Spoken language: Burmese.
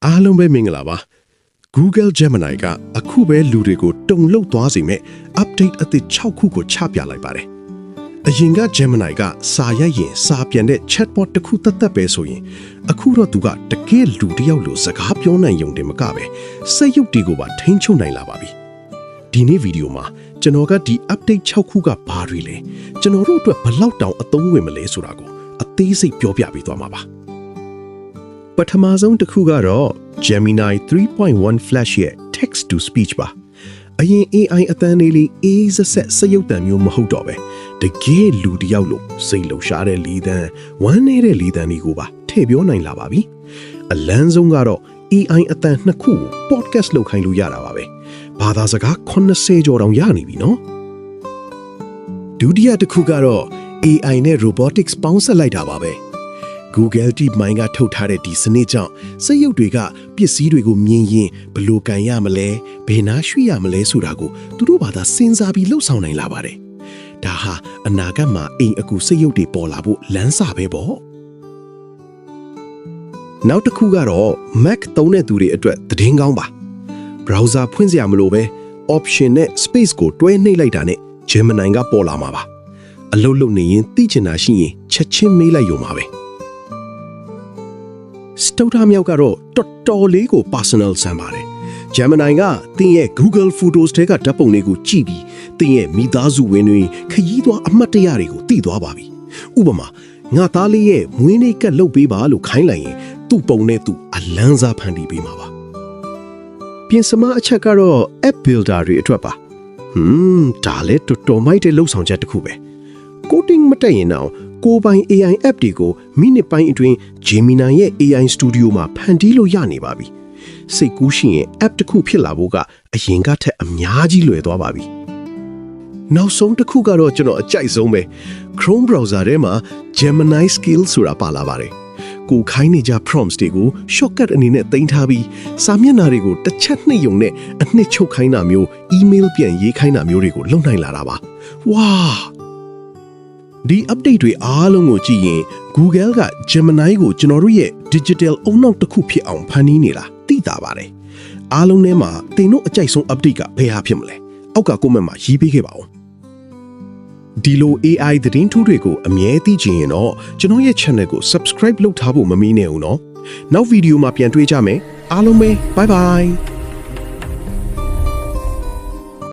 အားလုံးပဲမင်္ဂလာပါ Google Gemini ကအခုပဲလူတွေကိုတုံလှုပ်သွားစေမဲ့ update အသစ်6ခုကိုချပြလိုက်ပါတယ်အရင်က Gemini ကစာရိုက်ရင်စာပြန်တဲ့ chatbot တစ်ခုတတ်ပဲဆိုရင်အခုတော့သူကတကယ်လူတစ်ယောက်လိုစကားပြောနိုင်ရုံတင်မကပဲစက်ရုပ်တွေကိုပါထိန်းချုပ်နိုင်လာပါပြီဒီနေ့ဗီဒီယိုမှာကျွန်တော်ကဒီ update 6ခုကဘာတွေလဲကျွန်တော်တို့အတွက်ဘယ်လောက်တောင်အသုံးဝင်မလဲဆိုတာကိုအသေးစိတ်ပြောပြပေးသွားမှာပါပထမဆုံးတစ်ခုကတော့ Gemini 3.1 Flash ရဲ့ text to speech ပါအရင် AI အသံလေးအေးစက်စရုပ်တံမျိုးမဟုတ်တော့ပဲတကယ်လူတစ်ယောက်လိုစိတ်လှုပ်ရှားတဲ့လီသံဝမ်းနေတဲ့လီသံတွေကိုပါထည့်ပြောနိုင်လာပါပြီအလန်းဆုံးကတော့ AI အသံနှစ်ခုကို podcast လုပ်ခိုင်းလို့ရတာပါပဲဘာသာစကား80ကျော်တောင်ရနေပြီနော်ဒုတိယတစ်ခုကတော့ AI နဲ့ robotics ပေါင်းစပ်လိုက်တာပါပဲGoogle DeepMind ကထုတ်ထားတဲ့ဒီစနစ်ကြောင့်စက်ရုပ်တွေကပစ္စည်းတွေကိုမြင်ရင်ဘယ်လိုကန်ရမလဲဘယ်နာရွှေ့ရမလဲဆိုတာကိုသူတို့ဘာသာစဉ်းစားပြီးလှုပ်ဆောင်နိုင်လာပါတယ်။ဒါဟာအနာဂတ်မှာအိမ်အကူစက်ရုပ်တွေပေါ်လာဖို့လမ်းစာပဲပေါ့။နောက်တစ်ခုကတော့ Mac သုံးတဲ့သူတွေအတွက်သတင်းကောင်းပါ။ browser ဖွင့်စရာမလိုပဲ option နဲ့ space ကိုတွဲနှိပ်လိုက်တာနဲ့ Gemini ကပေါ်လာမှာပါ။အလုပ်လုပ်နေရင်သိချင်တာရှိရင်ချက်ချင်းမေးလိုက်ရုံပါပဲ။စတုထမြောက်ကတော့တော်တော်လေးကို personal ဆန်ပါတယ် Gemini ကသင်ရဲ့ Google Photos ထဲကဓာတ်ပုံတွေကိုကြည့်ပြီးသင်ရဲ့မိသားစုဝင်တွေခရီးသွားအမှတ်တရတွေကိုသိသွားပါပြီဥပမာငါသားလေးရဲ့မွေးနေ့ကတ်လုပ်ပေးပါလို့ခိုင်းလိုက်ရင်သူ့ပုံနဲ့သူအလန်းစားဖန်တီးပေးမှာပါပြင်စမအချက်ကတော့ app builder တွေအတွက်ပါဒါလည်းတော်တော်မိုက်တဲ့လှုပ်ဆောင်ချက်တစ်ခုပဲ coding မတက်ရင်တော့ကိုပိုင် AI app တွေကိုမိနစ်ပိုင်းအတွင်း Gemini ရဲ့ AI Studio မှာဖန်တီးလို့ရနေပါပြီ။စိတ်ကူးရှိရင် app တစ်ခုဖြစ်လာဖို့ကအရင်ကထက်အများကြီးလွယ်သွားပါပြီ။နောက်ဆုံးတစ်ခုကတော့ကျွန်တော်အကြိုက်ဆုံးပဲ Chrome browser ထဲမှာ Gemini Skill ဆိုတာပါလာပါတယ်။ကိုခိုင်းနေကြ prompts တွေကို shortcut အနေနဲ့တင်ထားပြီးစာမျက်နှာတွေကိုတစ်ချက်နှိပ်ရုံနဲ့အနှစ်ချုပ်ခိုင်းတာမျိုး email ပြန်ရေးခိုင်းတာမျိုးတွေကိုလုပ်နိုင်လာတာပါ။ဝါးဒီ update တွေအားလုံးကိုကြည့်ရင် Google က Gemini ကိုကျွန်တော်တို့ရဲ့ digital အုံနောက်တစ်ခုဖြစ်အောင်ဖန်တီးနေတာသိတာပါတယ်။အားလုံးထဲမှာသင်တို့အကြိုက်ဆုံး update ကဘယ်ဟာဖြစ်မလဲ။အောက်က comment မှာရေးပေးခဲ့ပါဦး။ဒီလို AI သတင်းထူးတွေကိုအမြဲသိချင်ရင်တော့ကျွန်တော်ရဲ့ channel ကို subscribe လုပ်ထားဖို့မမေ့နဲ့ဦးနော်။နောက်ဗီဒီယိုမှာပြန်တွေ့ကြမယ်။အားလုံးပဲ bye bye